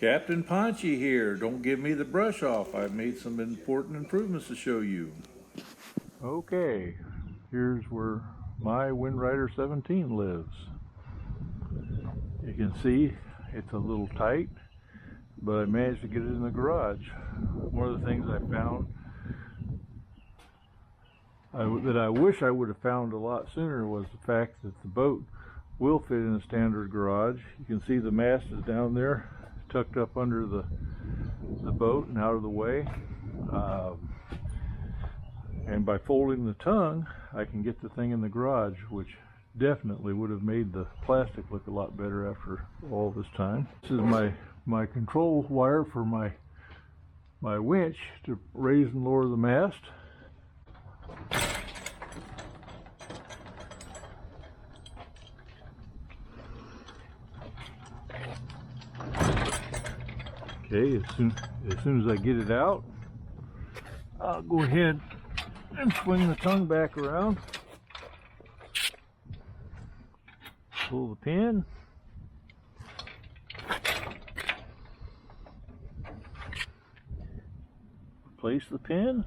Captain Ponchy here. Don't give me the brush off. I've made some important improvements to show you. Okay, here's where my Windrider 17 lives. You can see it's a little tight, but I managed to get it in the garage. One of the things I found that I wish I would have found a lot sooner was the fact that the boat will fit in a standard garage. You can see the mast is down there, tucked up under the boat and out of the way. And by folding the tongue, I can get the thing in the garage, which definitely would have made the plastic look a lot better after all this time. This is my control wire for my winch to raise and lower the mast. Okay, as soon as I get it out, I'll go ahead and swing the tongue back around. Pull the pin. Place the pin.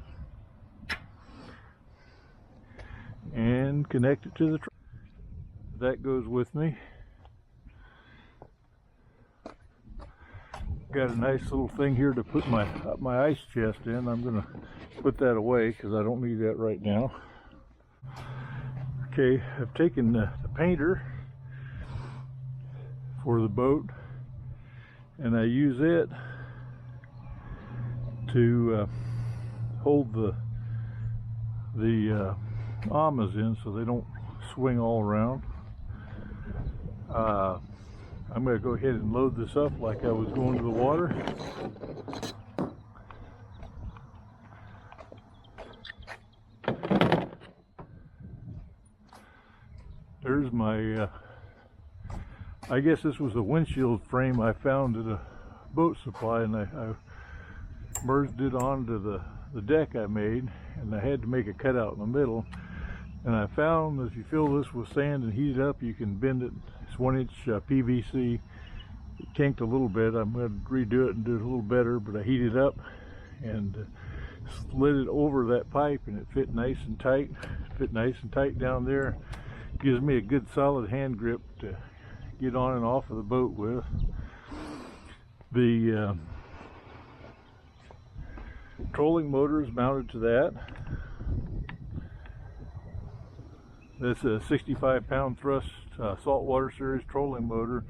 And connect it to the truck. That goes with me. Got a nice little thing here to put my ice chest in. I'm going to put that away because I don't need that right now. Okay, I've taken the painter for the boat, and I use it to hold the amas in so they don't swing all around. I'm going to go ahead and load this up like I was going to the water. There's my, I guess this was a windshield frame I found at a boat supply, and I merged it onto the deck I made, and I had to make a cutout in the middle. And I found that if you fill this with sand and heat it up, you can bend it. It's 1-inch PVC. It kinked a little bit. I'm going to redo it and do it a little better, but I heated it up and slid it over that pipe, and it fit nice and tight. It fit nice and tight down there. Gives me a good solid hand grip to get on and off of the boat with. The trolling motor is mounted to that. This is a 65-pound thrust saltwater series trolling motor.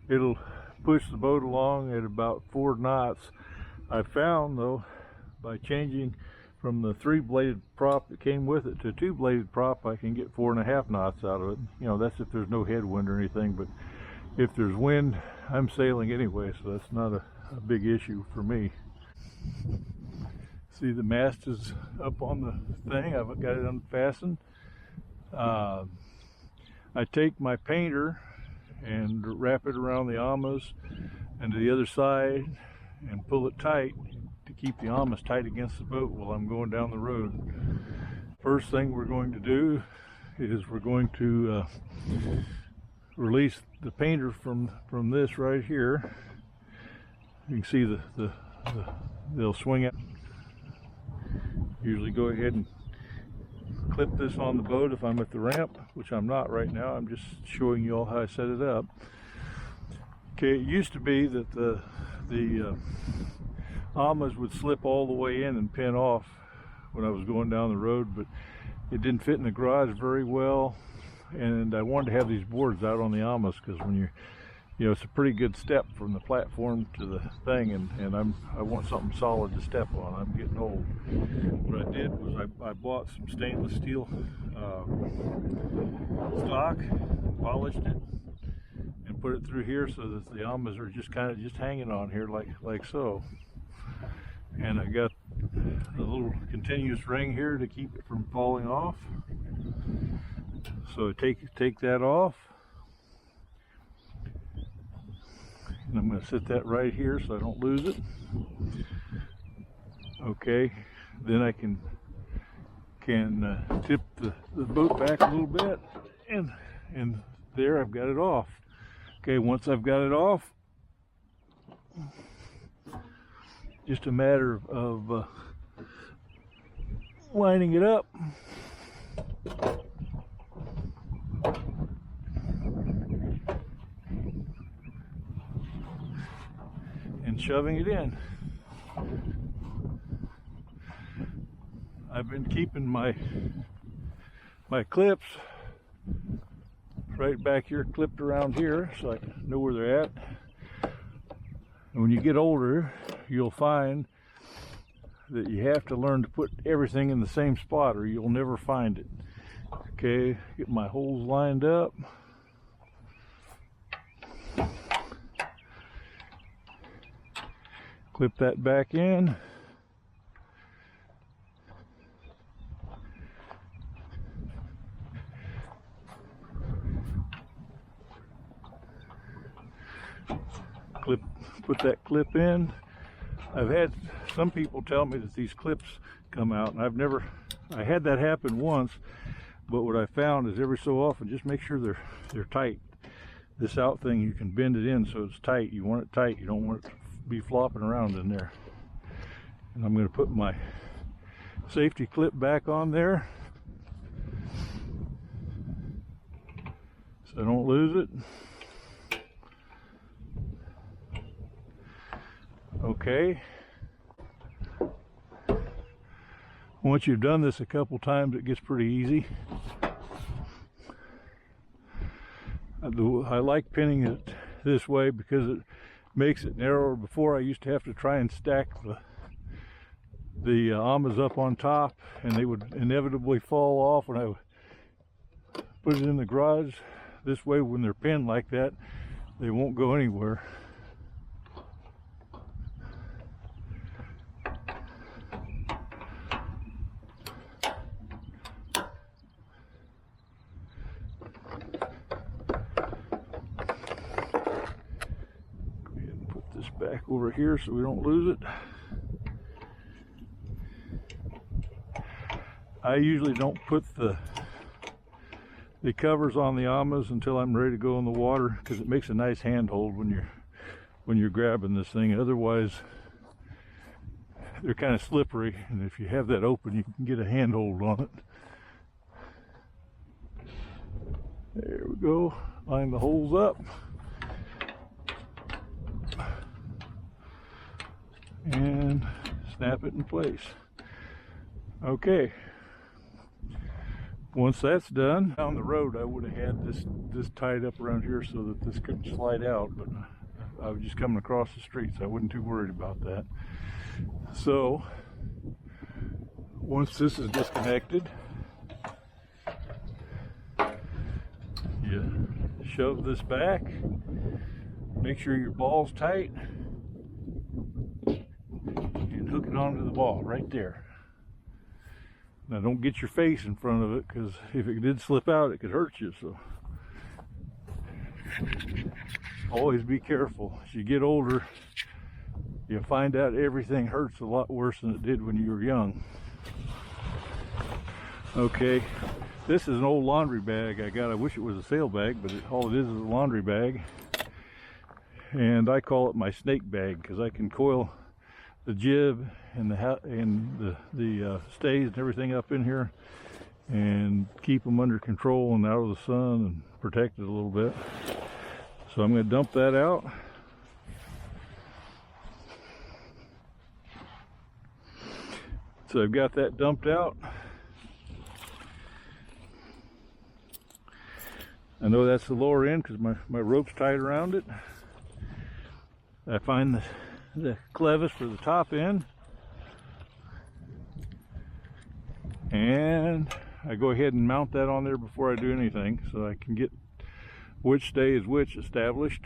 It'll push the boat along at about 4 knots. I found, though, by changing from the 3-bladed prop that came with it to a 2-bladed prop, I can get 4.5 knots out of it. You know, that's if there's no headwind or anything, but if there's wind, I'm sailing anyway, so that's not a big issue for me. See, the mast is up on the thing. I've got it unfastened. I take my painter and wrap it around the amas and to the other side and pull it tight to keep the amas tight against the boat while I'm going down the road. First thing we're going to do is we're going to release the painter from this right here. You can see they'll swing it. Usually go ahead and clip this on the boat if I'm at the ramp, which I'm not right now. I'm just showing you all how I set it up. Okay, it used to be that the amas would slip all the way in and pin off when I was going down the road, but it didn't fit in the garage very well, and I wanted to have these boards out on the amas because when you know, it's a pretty good step from the platform to the thing, and I want something solid to step on. I'm getting old. What I did was I bought some stainless steel stock, polished it, and put it through here so that the amas are just kind of hanging on here like so. And I got a little continuous ring here to keep it from falling off. So take that off. And I'm going to set that right here so I don't lose it. Okay, then I can tip the boat back a little bit, and there I've got it off. Okay, once I've got it off, just a matter of lining it up. And shoving it in. I've been keeping my clips right back here, clipped around here, so I know where they're at. And when you get older, you'll find that you have to learn to put everything in the same spot or you'll never find it. Okay, get my holes lined up. Clip that back in. Put that clip in. I've had some people tell me that these clips come out, and I had that happen once, but what I found is every so often, just make sure they're tight. This out thing, you can bend it in so it's tight. You want it tight, you don't want it to be flopping around in there. And I'm going to put my safety clip back on there so I don't lose it. Okay. Once you've done this a couple times, it gets pretty easy. I like pinning it this way because it makes it narrower. Before, I used to have to try and stack the amas up on top, and they would inevitably fall off when I would put it in the garage. This way, when they're pinned like that, they won't go anywhere. Back over here so we don't lose it. I usually don't put the covers on the amas until I'm ready to go in the water, because it makes a nice handhold when you're grabbing this thing. Otherwise, they're kind of slippery, and if you have that open, you can get a handhold on it. There we go. Line the holes up. And snap it in place. Okay. Once that's done, down the road I would have had this tied up around here so that this couldn't slide out, but I was just coming across the street, so I wasn't too worried about that. So once this is disconnected, you shove this back, make sure your ball's tight, and hook it onto the ball right there. Now don't get your face in front of it, because if it did slip out, it could hurt you. So always be careful. As you get older, you find out everything hurts a lot worse than it did when you were young. Okay, this is an old laundry bag I got. I wish it was a sail bag, but all it is a laundry bag. And I call it my snake bag because I can coil the jib and the stays and everything up in here and keep them under control and out of the sun and protect it a little bit. So I'm going to dump that out. So I've got that dumped out. I know that's the lower end because my rope's tied around it. I find the clevis for the top end, and I go ahead and mount that on there before I do anything so I can get which stay is which established.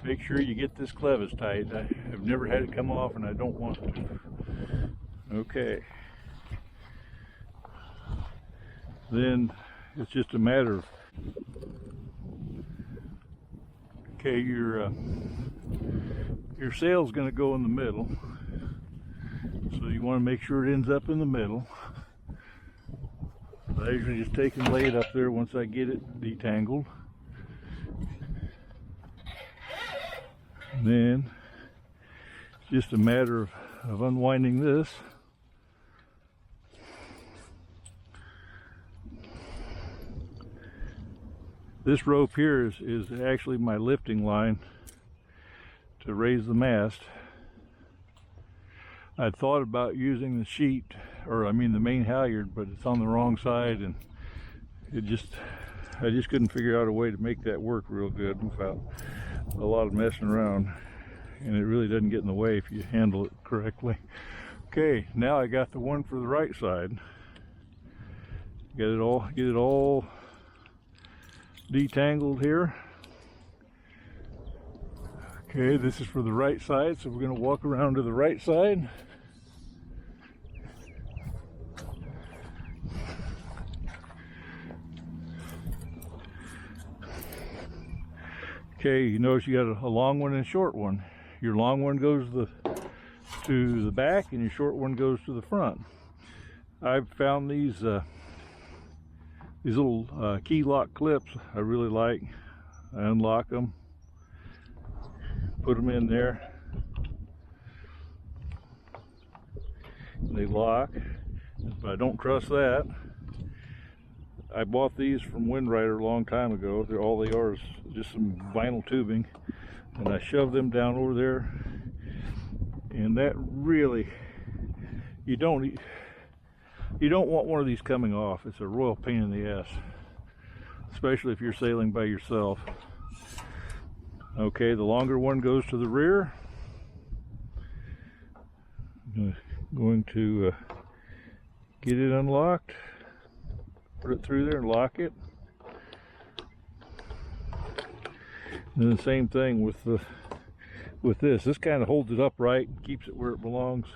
Make sure you get this clevis tight. I have never had it come off, and I don't want it to. Okay. Then it's just a matter of, okay, your sail's going to go in the middle, so you want to make sure it ends up in the middle. I usually just take and lay it up there once I get it detangled. And then it's just a matter of unwinding this. This rope here is actually my lifting line to raise the mast. I'd thought about using the sheet, or I mean the main halyard, but it's on the wrong side, and I just couldn't figure out a way to make that work real good without a lot of messing around, and it really doesn't get in the way if you handle it correctly. Okay, now I got the one for the right side. Get it all detangled here. Okay, this is for the right side, so we're going to walk around to the right side. Okay, you notice you got a long one and a short one. Your long one goes to the back, and your short one goes to the front. I've found these little key lock clips I really like. I unlock them, put them in there, and they lock, but I don't trust that. I bought these from Windrider a long time ago. All they are is just some vinyl tubing, and I shoved them down over there, and that really, you don't want one of these coming off. It's a royal pain in the ass, especially if you're sailing by yourself. Okay, the longer one goes to the rear. I'm going to get it unlocked, put it through there and lock it. And then the same thing with this. This kind of holds it upright and keeps it where it belongs.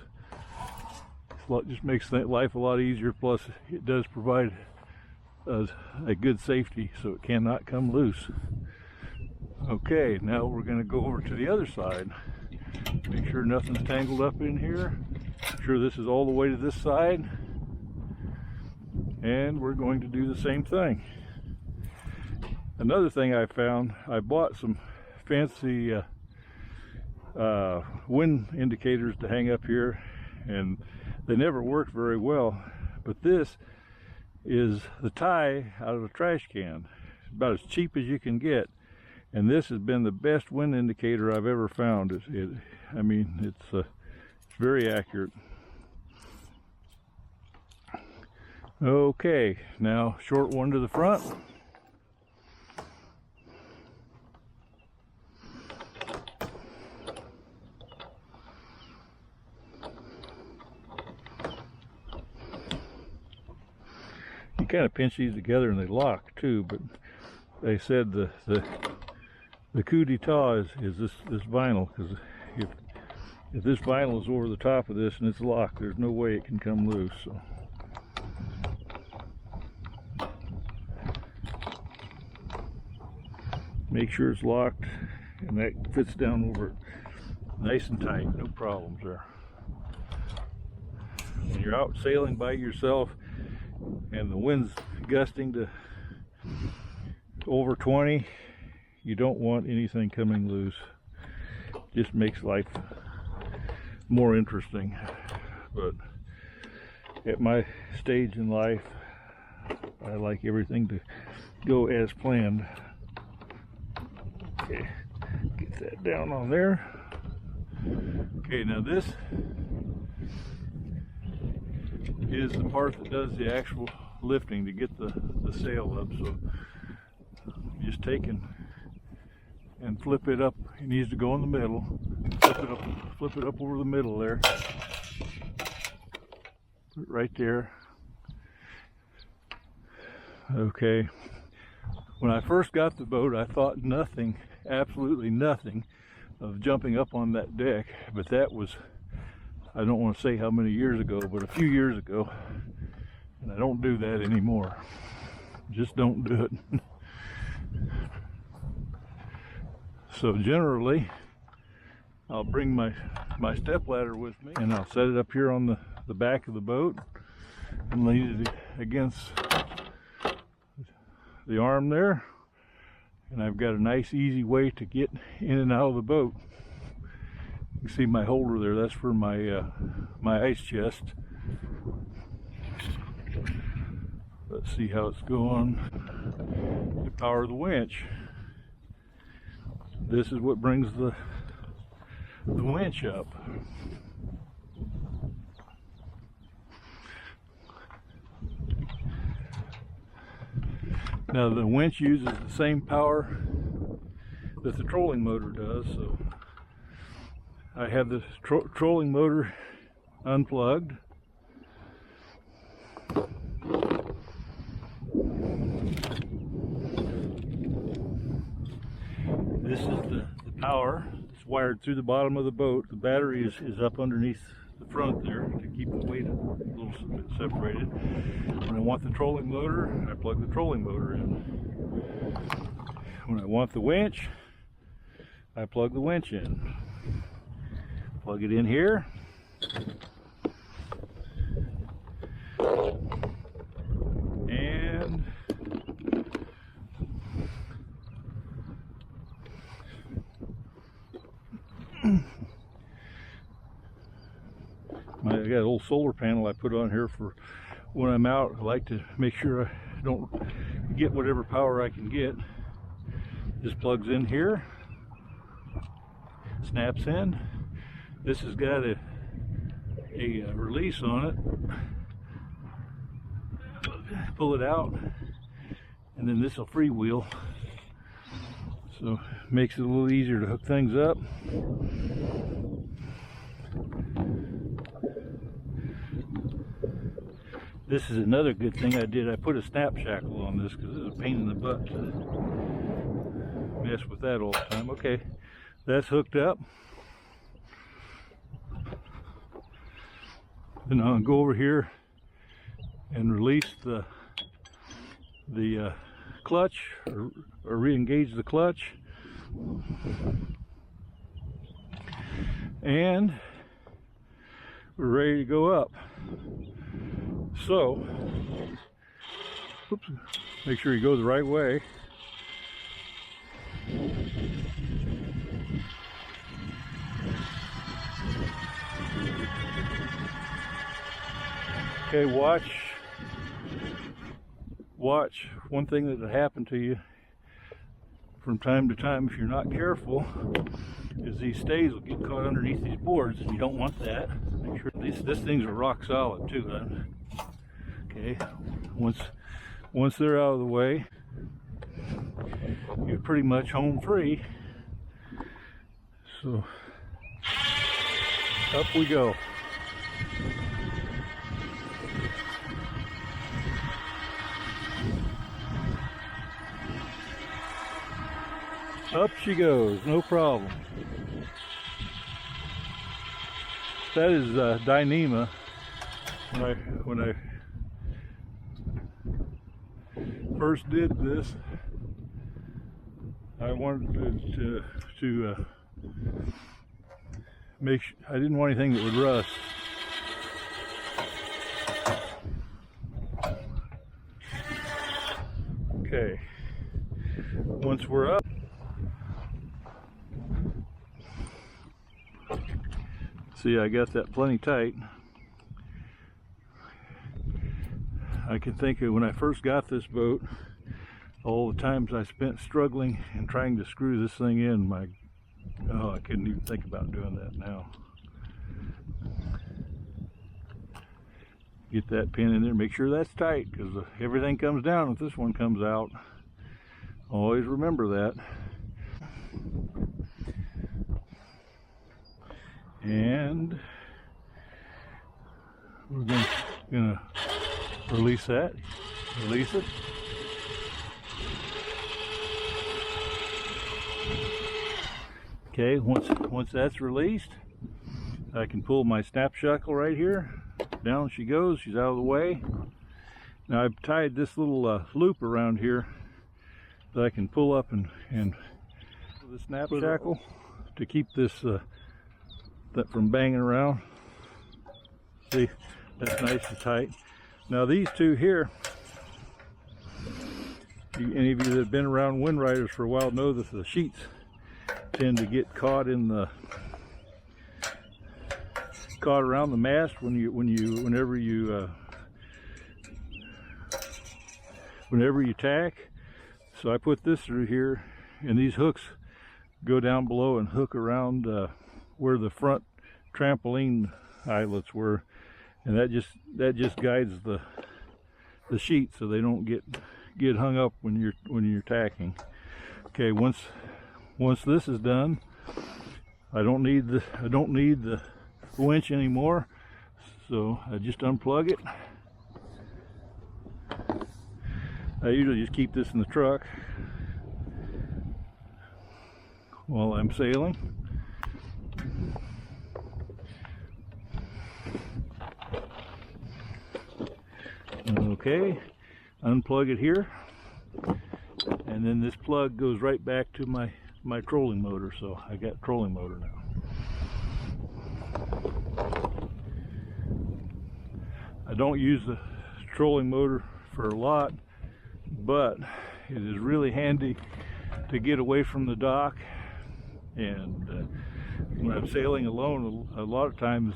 Just makes life a lot easier, plus it does provide a good safety so it cannot come loose. Okay, now we're going to go over to the other side. Make sure nothing's tangled up in here. Make sure this is all the way to this side. And we're going to do the same thing. Another thing I found, I bought some fancy wind indicators to hang up here, and they never worked very well. But this is the tie out of a trash can. It's about as cheap as you can get, and this has been the best wind indicator I've ever found. I mean, it's very accurate. Okay, now short one to the front. You kind of pinch these together and they lock too, but they said the coup d'etat is this vinyl, because if this vinyl is over the top of this and it's locked, there's no way it can come loose. So. Make sure it's locked and that fits down over it nice and tight, no problems there. When you're out sailing by yourself and the wind's gusting to over 20, you don't want anything coming loose. Just makes life more interesting. But at my stage in life, I like everything to go as planned. Okay, get that down on there. Okay, now this is the part that does the actual lifting to get the sail up. So just take and flip it up. It needs to go in the middle. Flip it up over the middle there. Put it right there. Okay. When I first got the boat, I thought nothing, absolutely nothing, of jumping up on that deck, but that was, I don't want to say how many years ago, but a few years ago, and I don't do that anymore. Just don't do it. So generally, I'll bring my step ladder with me, and I'll set it up here on the back of the boat, and lean it against the arm there, and I've got a nice easy way to get in and out of the boat. You can see my holder there, that's for my my ice chest. Let's see how it's going to power the winch. This is what brings the winch up. Now the winch uses the same power that the trolling motor does, so I have the trolling motor unplugged. This is the power. It's wired through the bottom of the boat. The battery is up underneath the front there to keep the weight a little bit separated. When I want the trolling motor, I plug the trolling motor in. When I want the winch, I plug the winch in. Plug it in here. And I got an old solar panel I put on here for when I'm out. I like to make sure I don't get whatever power I can get. This plugs in here, snaps in. This has got a release on it. Pull it out, and then this will freewheel. So it makes it a little easier to hook things up. This is another good thing I did. I put a snap shackle on this because it's a pain in the butt to mess with that all the time. Okay, that's hooked up. Then I'll go over here and release the clutch, or re-engage the clutch, and we're ready to go up. So, oops, make sure you go the right way. Okay, watch. One thing that will happen to you from time to time if you're not careful is these stays will get caught underneath these boards, and you don't want that. Make sure this things are rock solid too. Okay, once they're out of the way, you're pretty much home free. So up we go. Up she goes, no problem. That is Dyneema. When I first did this, I wanted to make sure I didn't want anything that would rust. Okay, once we're up, see, I got that plenty tight. I can think of when I first got this boat, all the times I spent struggling and trying to screw this thing in. I couldn't even think about doing that now. Get that pin in there, make sure that's tight, because everything comes down if this one comes out. Always remember that. And we're gonna release that. Release it. Okay, once that's released, I can pull my snap shackle right here. Down she goes. She's out of the way. Now I've tied this little loop around here that I can pull up and the snap shackle to keep this that from banging around. See, that's nice and tight. Now these two here, any of you that have been around wind riders for a while know that the sheets tend to get caught in the around the mast whenever you tack. So I put this through here, and these hooks go down below and hook around where the front trampoline eyelets were, and that just guides the sheet so they don't get hung up when you're tacking. Okay, once this is done, I don't need the winch anymore, so I just unplug it. I usually just keep this in the truck while I'm sailing. Okay, unplug it here, and then this plug goes right back to my trolling motor, so I got trolling motor now. I don't use the trolling motor for a lot, but it is really handy to get away from the dock, and when I'm sailing alone, a lot of times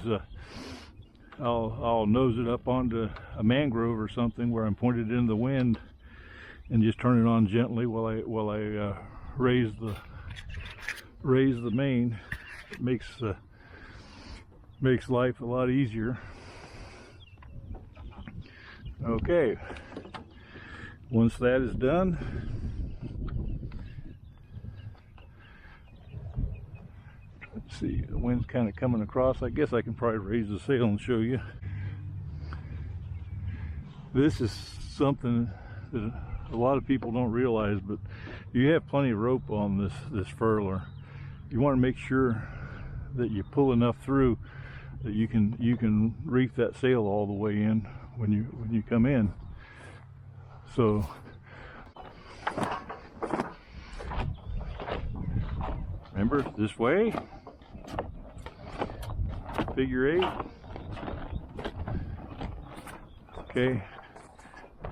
I'll nose it up onto a mangrove or something where I'm pointed in the wind, and just turn it on gently while I raise the main. It makes life a lot easier. Okay, once that is done, let's see, the wind's kind of coming across. I guess I can probably raise the sail and show you. This is something that a lot of people don't realize, but you have plenty of rope on this furler. You want to make sure that you pull enough through that you can reef that sail all the way in when you come in. So remember, this way, figure 8. Okay,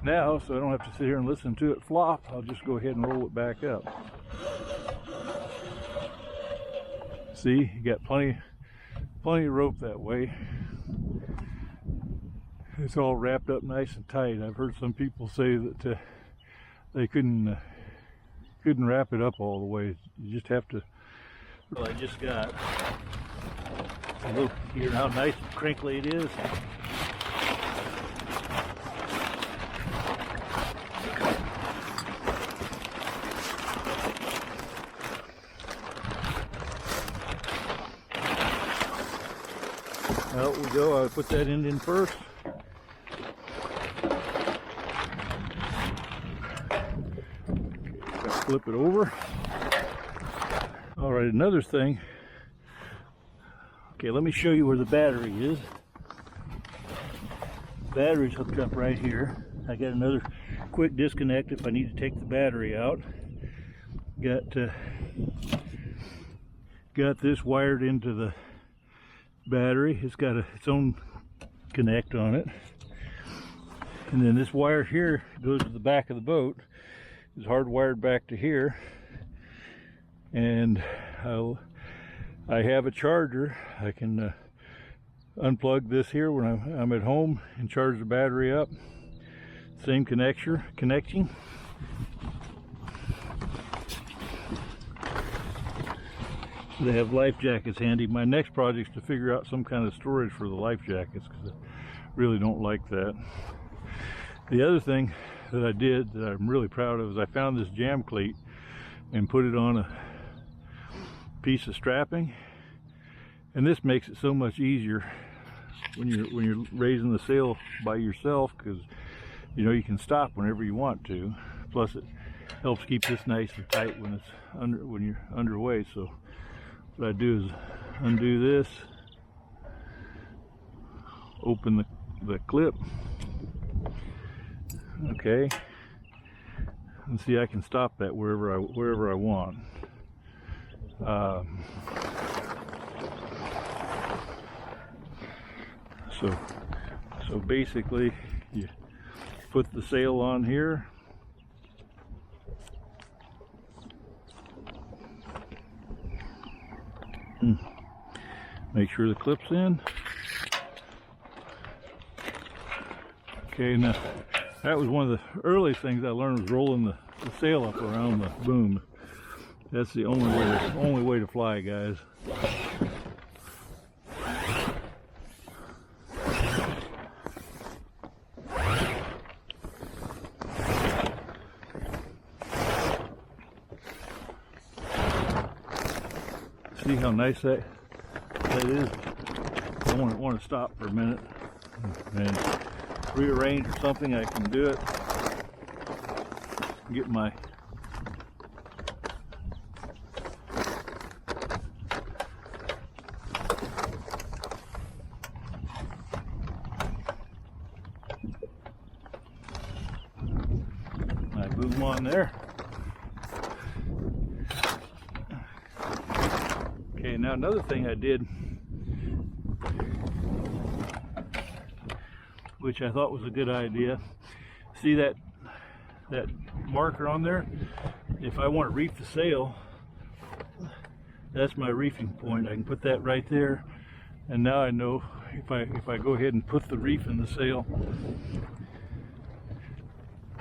now, so I don't have to sit here and listen to it flop, I'll just go ahead and roll it back up. See, you got plenty of rope that way. It's all wrapped up nice and tight. I've heard some people say that they couldn't wrap it up all the way. You just have to. Well, I just got a look here how nice and crinkly it is. Out we go. I'll put that end in first. Flip it over. All right, another thing. Okay, let me show you where the battery is. The battery's hooked up right here. I got another quick disconnect if I need to take the battery out. Got this wired into the battery. It's got its own connect on it, and then this wire here goes to the back of the boat. It's hardwired back to here, and I have a charger. I can unplug this here when I'm at home and charge the battery up. Same connection. They have life jackets handy. My next project is to figure out some kind of storage for the life jackets, because I really don't like that. The other thing that I did that I'm really proud of is I found this jam cleat and put it on a piece of strapping, and this makes it so much easier when you're raising the sail by yourself, because you can stop whenever you want to. Plus it helps keep this nice and tight when you're underway. So what I do is undo this, open the clip. Okay, and see, I can stop that wherever I want. So So basically, you put the sail on here. Make sure the clip's in. Okay, now that was one of the earliest things I learned, was rolling the sail up around the boom. That's the only way to fly, guys. See how nice that is? I want to stop for a minute and rearrange or something. I can do it. Get my boom on there. Okay, now another thing I did, which I thought was a good idea. See that marker on there? If I want to reef the sail, that's my reefing point. I can put that right there, and now I know if I go ahead and put the reef in the sail.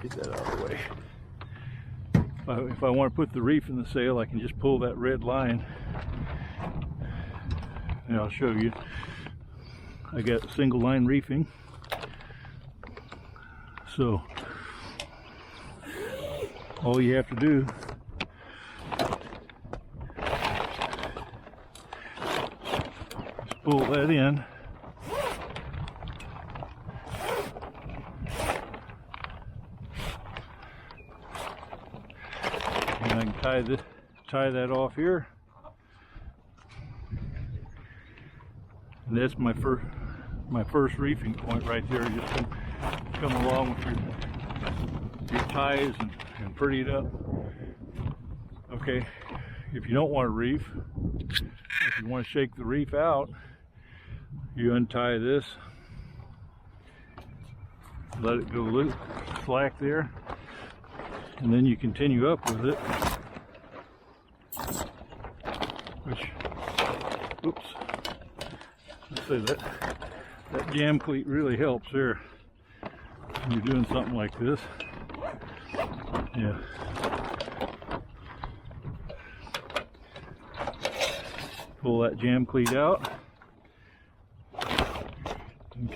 Get that out of the way. If I want to put the reef in the sail, I can just pull that red line, and I'll show you. I got single line reefing, so all you have to do is pull that in. And I can tie that off here. And that's my first reefing point right there. Just come along with your ties and pretty it up. Okay, if you don't want to reef, if you want to shake the reef out, you untie this, let it go loose, slack there, and then you continue up with it. Which, oops, let's say that jam cleat really helps there when you're doing something like this. Yeah. Pull that jam cleat out and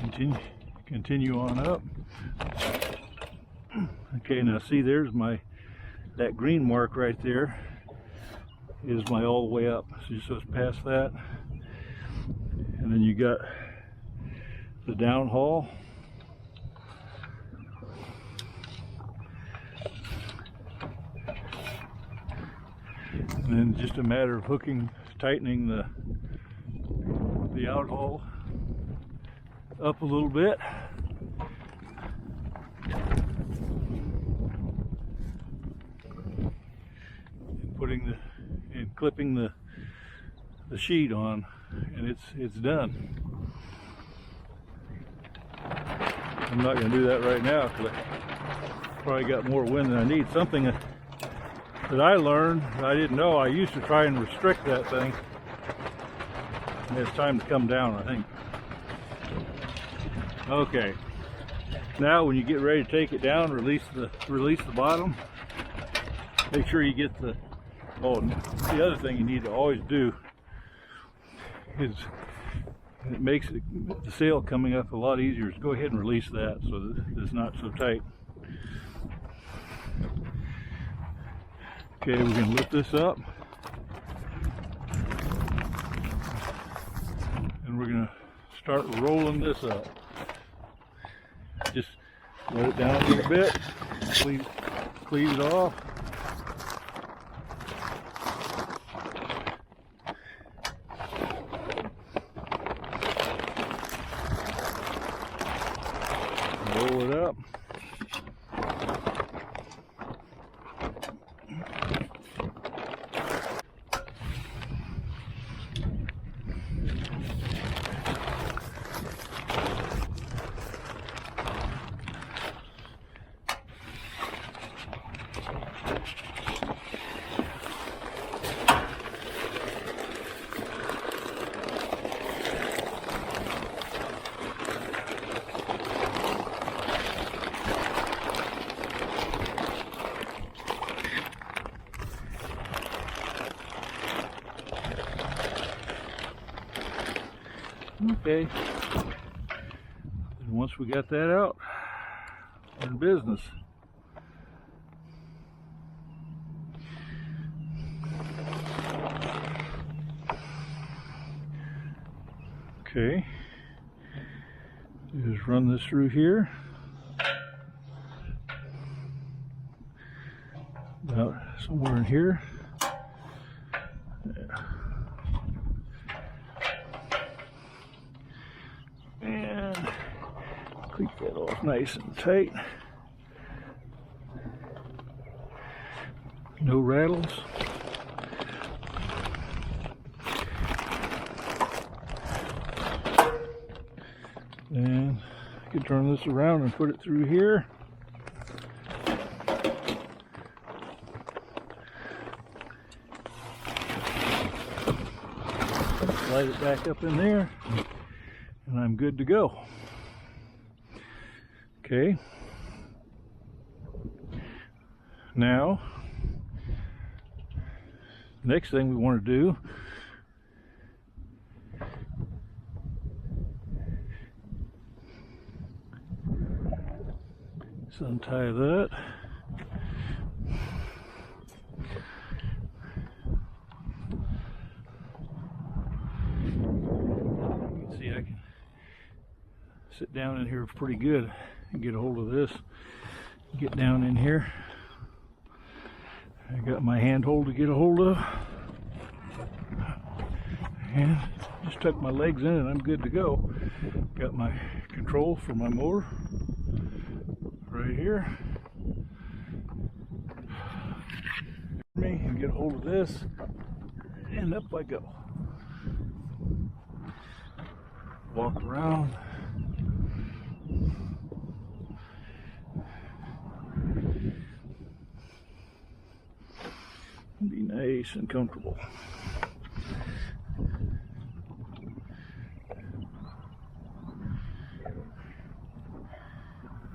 continue on up. Okay, now see, there's that green mark right there is my all the way up. So it's past that, and then you got the downhaul. And then just a matter of tightening the outhaul up a little bit. And clipping the sheet on, and it's done. I'm not going to do that right now because I probably got more wind than I need. Something that I learned that I didn't know, I used to try and restrict that thing, and it's time to come down, I think. Okay, now when you get ready to take it down, release the bottom. Make sure you get the the other thing you need to always do is, it makes the sail coming up a lot easier, is go ahead and release that so that it's not so tight. Okay, we're going to lift this up, and we're going to start rolling this up. Just let it down a little bit, cleave it off. Roll it up. Okay. And once we got that out, we're in business. Okay. Just run this through here. About somewhere in here. Yeah. And click that off nice and tight. No rattles. And I can turn this around and put it through here. Slide it back up in there, and I'm good to go. Okay. Now, next thing we want to do is untie that. You can see I can sit down in here pretty good and get a hold of this. Get down in here. I got my handhold to get a hold of. And just tuck my legs in and I'm good to go. Got my control for my motor right here. Me and get a hold of this, and up I go. Walk around. Be nice and comfortable.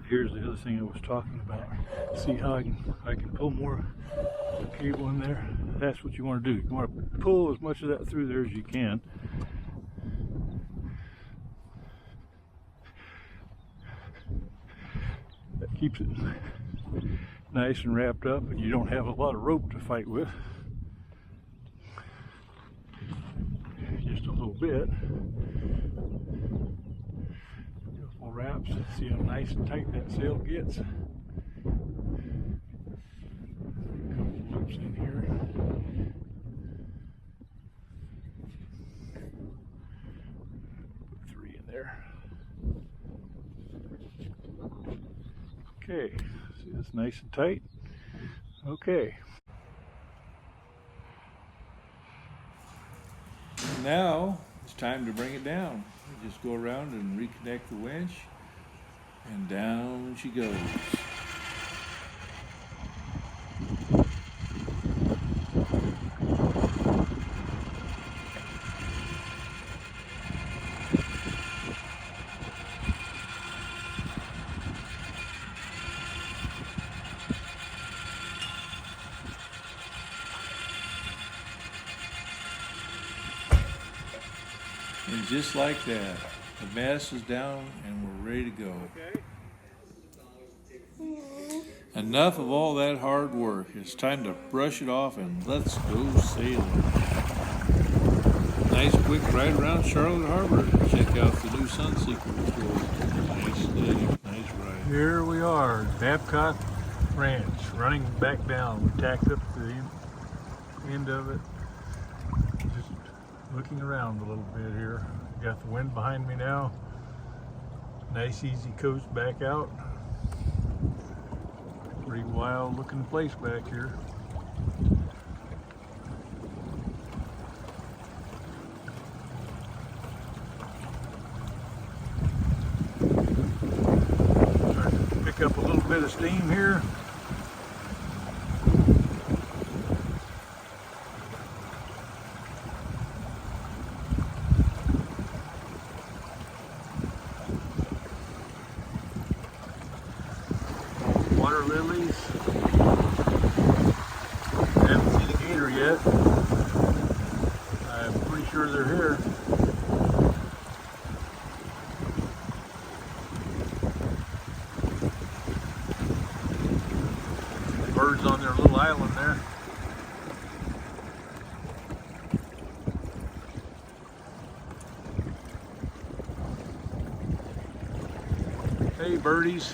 Here's the other thing I was talking about. See how I can pull more cable in there? That's what you want to do. You want to pull as much of that through there as you can. That keeps it nice and wrapped up, and you don't have a lot of rope to fight with. Just a little bit. Beautiful wraps. See how nice and tight that sail gets. A couple loops in here. Put 3 in there. Okay. See, that's nice and tight. Okay. Now it's time to bring it down. We just go around and reconnect the winch, and down she goes. And just like that, the mast is down and we're ready to go. Okay. Enough of all that hard work. It's time to brush it off and let's go sailing. Nice quick ride around Charlotte Harbor. Check out the new Sunseeker. Nice day, nice ride. Here we are, Babcock Ranch, running back down. We tacked up to the end of it. Just looking around a little bit here. Got the wind behind me now. Nice easy coast back out. Pretty wild looking place back here. Starting to pick up a little bit of steam here. Water lilies. Haven't seen a gator yet. I'm pretty sure they're here. birdies.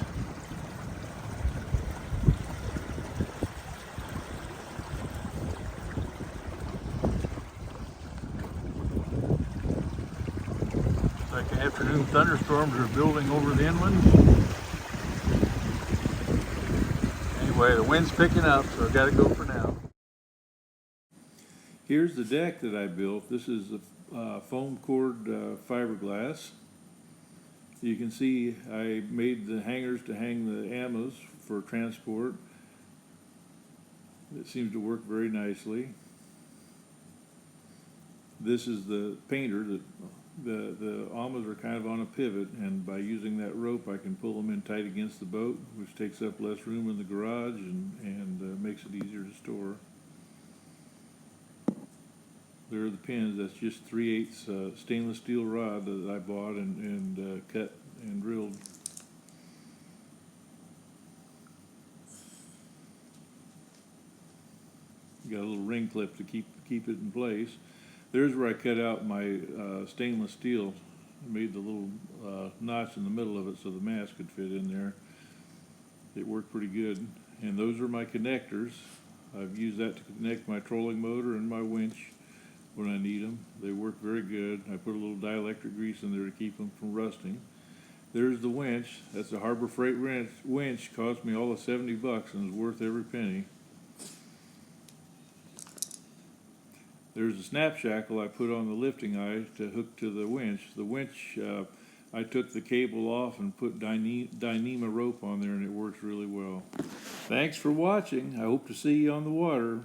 Like afternoon thunderstorms are building over the inland. Anyway, the wind's picking up, so I've got to go for now. Here's the deck that I built. This is a foam cord fiberglass. You can see I made the hangers to hang the ammo's for transport. It seems to work very nicely. This is the painter. The ammo's are kind of on a pivot, and by using that rope I can pull them in tight against the boat, which takes up less room in the garage and makes it easier to store. There are the pins. That's just 3/8 stainless steel rod that I bought and cut and drilled. Got a little ring clip to keep it in place. There's where I cut out my stainless steel. I made the little notch in the middle of it so the mast could fit in there. It worked pretty good. And those are my connectors. I've used that to connect my trolling motor and my winch when I need them. They work very good. I put a little dielectric grease in there to keep them from rusting. There's the winch. That's a Harbor Freight winch. Cost me all of $70 and is worth every penny. There's a snap shackle I put on the lifting eye to hook to the winch. The winch, I took the cable off and put Dyneema rope on there, and it works really well. Thanks for watching. I hope to see you on the water.